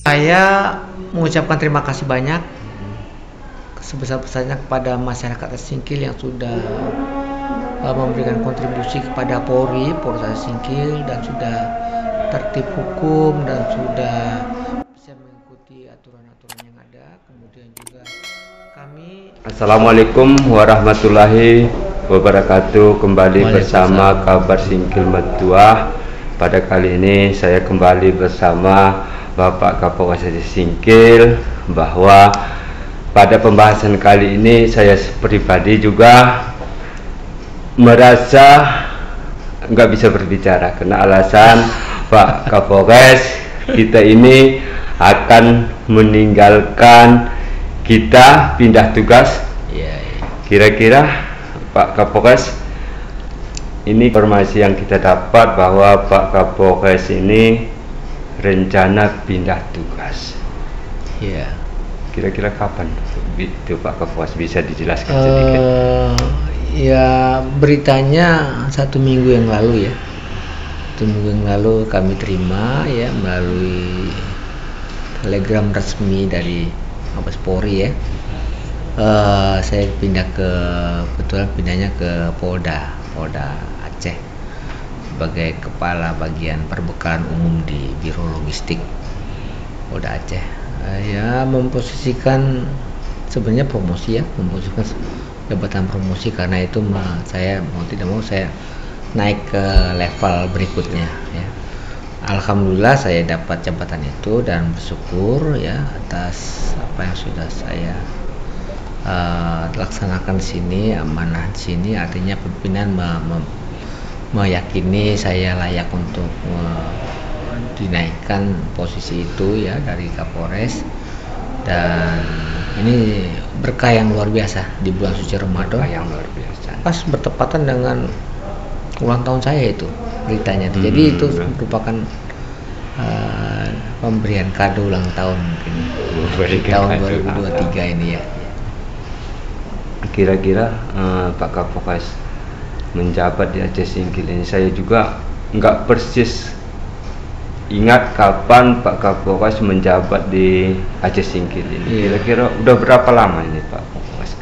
Saya mengucapkan terima kasih banyak sebesar-besarnya kepada masyarakat Aceh Singkil yang sudah memberikan kontribusi kepada Polri Aceh Singkil dan sudah tertib hukum dan sudah bisa mengikuti aturan-aturan yang ada. Kemudian juga kami Assalamualaikum warahmatullahi wabarakatuh. Kembali bersama Kabar Singkil Metuah. Pada kali ini saya kembali bersama Bapak Kapolres Aceh Singkil, bahwa pada pembahasan kali ini saya pribadi juga merasa nggak bisa berbicara karena alasan Pak Kapolres kita ini akan meninggalkan kita, pindah tugas. Kira-kira Pak Kapolres, ini informasi yang kita dapat bahwa Pak Kapolres ini rencana pindah tugas. ya Kira-kira kapan itu Pak Kapolres, bisa dijelaskan sedikit? Ya, beritanya 1 minggu yang lalu ya. 1 minggu yang lalu kami terima ya melalui telegram resmi dari Mabes Polri ya. Saya kebetulan pindahnya ke Polda Aceh sebagai kepala bagian perbekalan umum di Biro Logistik Polda Aceh. Ya, memposisikan sebenarnya promosi ya, memposisikan jabatan promosi, karena itu saya mau tidak mau saya naik ke level berikutnya ya. Alhamdulillah saya dapat jabatan itu dan bersyukur ya atas apa yang sudah saya laksanakan di sini, amanah di sini. Artinya pimpinan meyakini saya layak untuk dinaikkan posisi itu ya dari Kapolres, dan ini berkah yang luar biasa di bulan suci Ramadan Yang luar biasa. pas bertepatan dengan ulang tahun saya itu beritanya. Jadi itu merupakan pemberian kado ulang tahun mungkin di tahun 2023 ini ya. Kira-kira Pak Kapolres menjabat di Aceh Singkil ini, saya juga nggak persis ingat kapan Pak Kapolres menjabat di Aceh Singkil ini. Kira-kira udah berapa lama ini Pak Kapolres?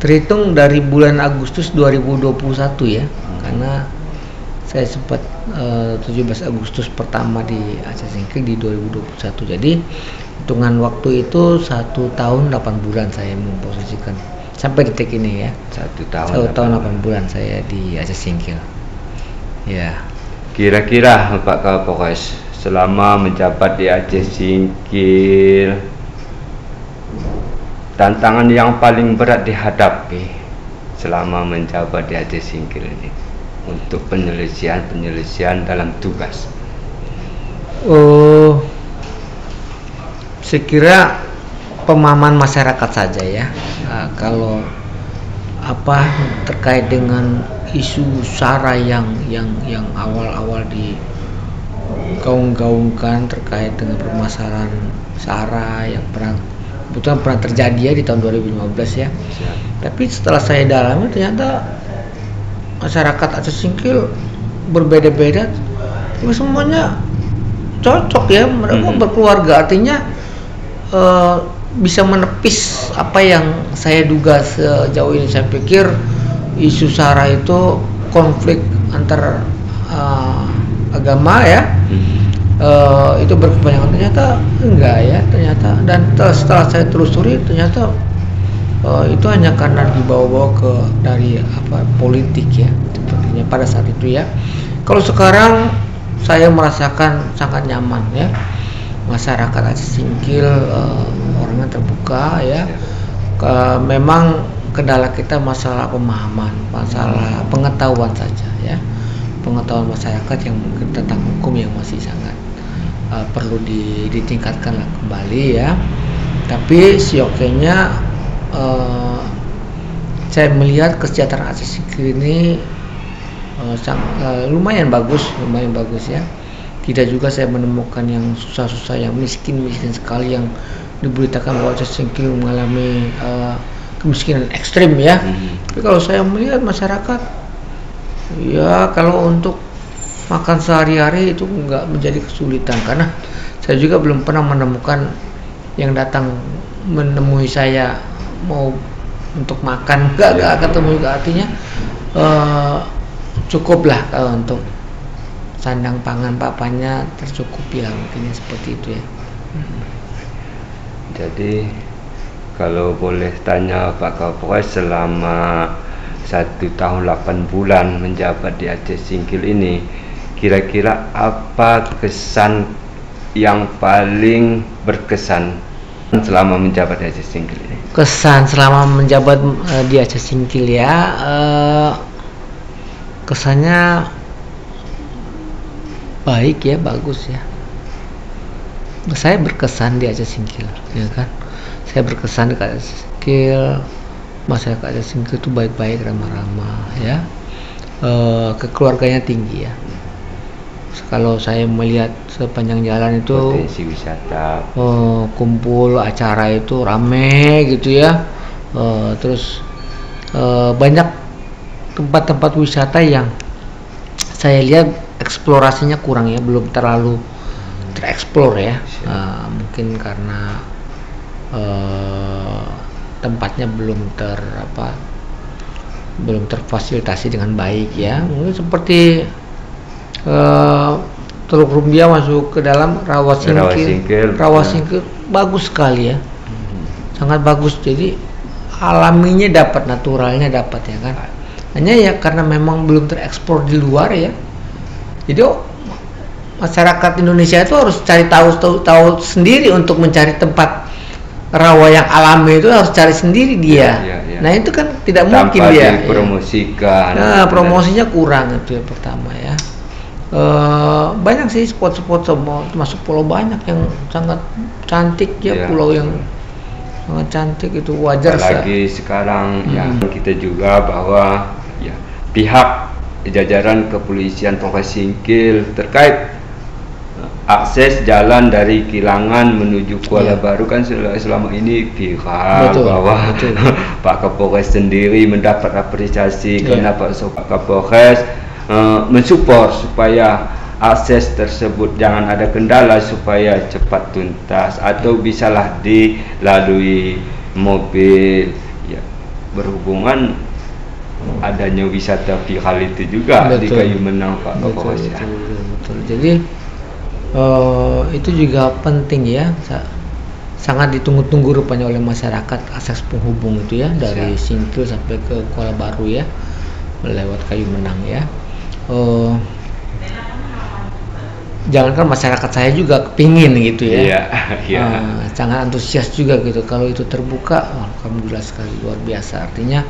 Terhitung dari bulan Agustus 2021 ya, karena saya sempat 17 Agustus pertama di Aceh Singkil di 2021. Jadi hitungan waktu itu 1 tahun 8 bulan saya memposisikan sampai detik ini ya. 1 tahun 8 bulan saya di Aceh Singkil. Ya. Kira-kira Pak Kapolres selama menjabat di Aceh Singkil, tantangan yang paling berat dihadapi selama menjabat di Aceh Singkil ini untuk penyelesaian dalam tugas? Saya kira pemahaman masyarakat saja ya. Kalau apa terkait dengan isu SARA yang awal-awal digaung-gaungkan terkait dengan permasalahan SARA yang kebetulan pernah terjadi ya di tahun 2015 ya. Tapi setelah saya dalami ternyata masyarakat Aceh Singkil berbeda-beda, semuanya cocok ya, mereka berkeluarga. Artinya bisa menepis apa yang saya duga sejauh ini. Saya pikir isu SARA itu konflik antar agama ya, itu berkepanjangan. Ternyata enggak ya, dan setelah saya telusuri ternyata itu hanya karena dibawa-bawa dari politik ya, sepertinya pada saat itu ya. Kalau sekarang saya merasakan sangat nyaman ya, masyarakat Aceh Singkil orangnya terbuka ya. Memang kendala kita masalah pemahaman, masalah pengetahuan saja ya, pengetahuan masyarakat yang mungkin tentang hukum yang masih sangat perlu ditingkatkan kembali ya. Tapi siokianya saya melihat kesejahteraan Aceh Singkil ini lumayan bagus ya. Tidak juga saya menemukan yang susah-susah, yang miskin sekali, yang diberitakan bahwa Aceh Singkil mengalami kemiskinan ekstrim ya. Tapi kalau saya melihat masyarakat ya, kalau untuk makan sehari-hari itu nggak menjadi kesulitan, karena saya juga belum pernah menemukan yang datang menemui saya mau untuk makan, nggak ketemu juga. Artinya cukuplah untuk sandang pangan papanya tercukupi lah, mungkin seperti itu ya. Jadi kalau boleh tanya Pak Kapolres, selama 1 tahun 8 bulan menjabat di Aceh Singkil ini, kira-kira apa kesan yang paling berkesan selama menjabat di Aceh Singkil ini? Kesan selama menjabat di Aceh Singkil ya, kesannya baik ya, bagus ya. Saya berkesan di Aceh Singkil, ya kan? Saya berkesan di Aceh Singkil, masyarakat Aceh Singkil itu baik-baik, ramah-ramah ya. Kekeluarganya tinggi ya. Kalau saya melihat sepanjang jalan itu potensi wisata, kumpul acara itu rame gitu ya. Terus banyak tempat-tempat wisata yang saya lihat eksplorasinya kurang ya, belum terlalu tereksplor ya. Mungkin karena tempatnya belum terfasilitasi dengan baik ya. Mungkin seperti Teluk Rumbia masuk ke dalam Rawa Singkil bagus sekali ya, sangat bagus. Jadi alaminya dapat, naturalnya dapat ya kan. Hanya ya karena memang belum tereksplor di luar ya. Jadi masyarakat Indonesia itu harus cari tahu sendiri untuk mencari tempat rawa yang alami, itu harus cari sendiri dia. Nah itu kan tidak mungkin dia dipromosikan. Nah promosinya kurang itu ya pertama ya. Banyak sih spot-spot, termasuk pulau banyak yang sangat cantik ya, pulau yang sangat cantik, itu wajar. Apalagi sekarang yang kita juga bahwa ya pihak jajaran kepolisian Polres Singkil terkait akses jalan dari Kilangan menuju Kuala Baru kan selama ini viral, bahwa Pak Kapolres sendiri mendapat apresiasi karena Pak Kapolres mensupport supaya akses tersebut jangan ada kendala, supaya cepat tuntas atau bisalah dilalui mobil ya. Berhubungan adanya wisata viral itu juga di Kayu Menang Pak Kapolres. Betul. Jadi itu juga penting ya, sangat ditunggu-tunggu rupanya oleh masyarakat akses penghubung itu ya, dari Singkil sampai ke Kuala Baru ya, melewat Kayu Menang ya. Jangankan masyarakat, saya juga kepingin gitu ya. Sangat antusias juga gitu kalau itu terbuka. Alhamdulillah sekali, luar biasa. Artinya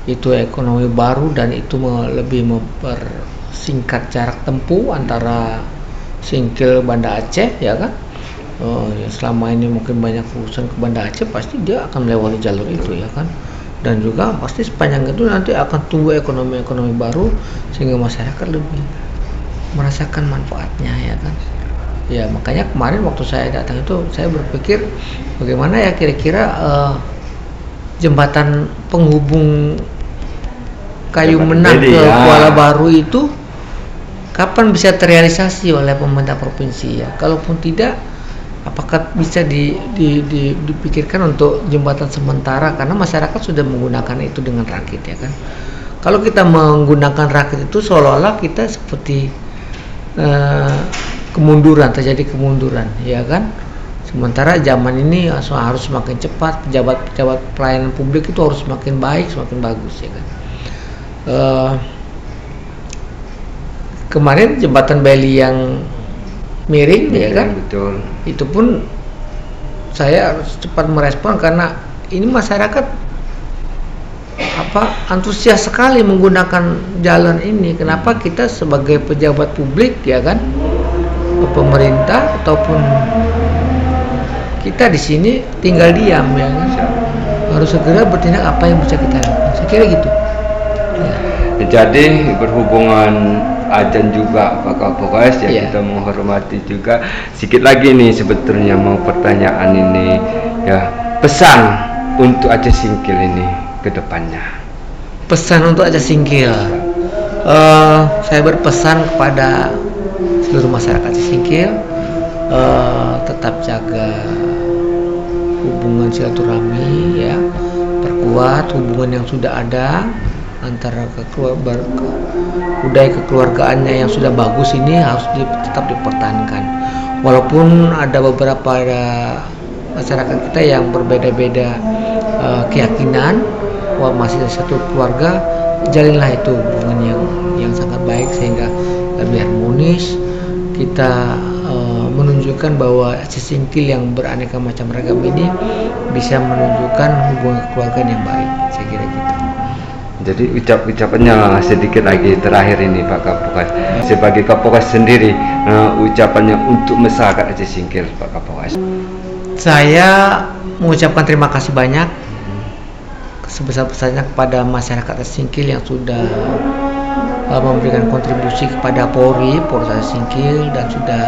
itu ekonomi baru dan itu lebih mempersingkat jarak tempuh antara Singkil Banda Aceh ya kan. Ya selama ini mungkin banyak urusan ke Banda Aceh, pasti dia akan melewati jalur itu ya kan. Dan juga pasti sepanjang itu nanti akan tumbuh ekonomi baru sehingga masyarakat lebih merasakan manfaatnya ya kan. Ya makanya kemarin waktu saya datang itu saya berpikir bagaimana ya kira-kira jembatan penghubung Kayu Menang ke Kuala Baru itu kapan bisa terrealisasi oleh pemerintah provinsi ya. Kalaupun tidak, apakah bisa dipikirkan untuk jembatan sementara, karena masyarakat sudah menggunakan itu dengan rakit ya kan. Kalau kita menggunakan rakit itu seolah-olah kita seperti terjadi kemunduran ya kan. Sementara zaman ini harus semakin cepat, pejabat pelayanan publik itu harus semakin baik, semakin bagus ya kan. Kemarin jembatan Bali yang miring ya kan, betul. Itu pun saya harus cepat merespon karena ini masyarakat antusias sekali menggunakan jalan ini. Kenapa kita sebagai pejabat publik ya kan, pemerintah ataupun kita di sini tinggal diam ya kan? Harus segera bertindak apa yang bisa kita lakukan. Saya kira gitu. Ya. Jadi berhubungan azan juga Pak Kapolres ya, kita menghormati juga. Sedikit lagi nih sebetulnya mau pertanyaan ini ya, pesan untuk Aceh Singkil ini ke depannya. Pesan untuk Aceh Singkil, saya berpesan kepada seluruh masyarakat Singkil tetap jaga hubungan silaturahmi ya, perkuat hubungan yang sudah ada antara budaya kekeluargaannya yang sudah bagus ini harus tetap dipertahankan. Walaupun ada beberapa masyarakat kita yang berbeda-beda keyakinan, masih satu keluarga, jalinlah itu hubungan yang sangat baik sehingga lebih harmonis. Kita menunjukkan bahwa Singkil yang beraneka macam ragam ini bisa menunjukkan hubungan kekeluargaan yang baik, saya kira gitu. Jadi ucapannya sedikit lagi terakhir ini Pak Kapolres. Sebagai Kapolres sendiri, ucapannya untuk masyarakat Aceh Singkil Pak Kapolres. Saya mengucapkan terima kasih banyak sebesar-besarnya kepada masyarakat Aceh Singkil yang sudah memberikan kontribusi kepada Polres Aceh Singkil dan sudah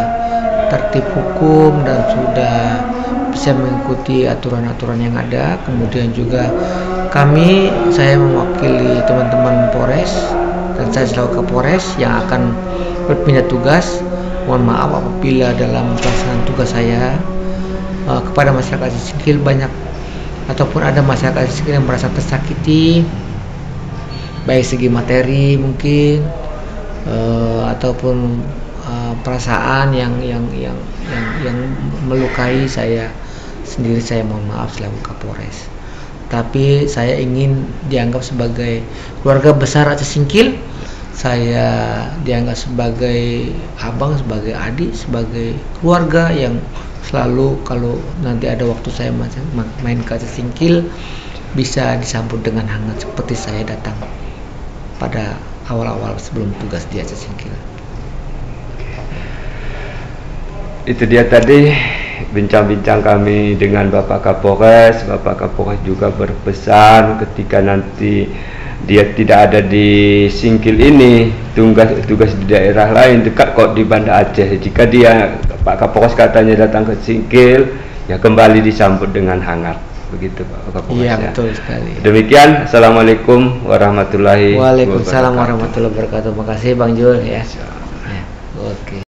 tertib hukum dan sudah bisa mengikuti aturan-aturan yang ada. Kemudian juga saya mewakili teman-teman Polres dan saya selaku Kapolres yang akan berpindah tugas. Mohon maaf apabila dalam pelaksanaan tugas saya kepada masyarakat Singkil banyak ataupun ada masyarakat Singkil yang merasa tersakiti, baik segi materi mungkin ataupun perasaan yang melukai saya sendiri. Saya mohon maaf selaku Kapolres. Tapi saya ingin dianggap sebagai keluarga besar Aceh Singkil. Saya dianggap sebagai abang, sebagai adik, sebagai keluarga yang selalu kalau nanti ada waktu saya main ke Aceh Singkil bisa disambut dengan hangat seperti saya datang pada awal-awal sebelum tugas di Aceh Singkil. Itu dia tadi bincang-bincang kami dengan Bapak Kapolres. Bapak Kapolres juga berpesan ketika nanti dia tidak ada di Singkil ini, tugas di daerah lain dekat kok di Banda Aceh. Jika dia Pak Kapolres katanya datang ke Singkil, ya kembali disambut dengan hangat. Begitu Pak Kapolres. Iya, betul sekali. Demikian, assalamualaikum warahmatullahi wabarakatuh. Waalaikumsalam warahmatullahi wabarakatuh. Terima kasih Bang Jul ya. Oke.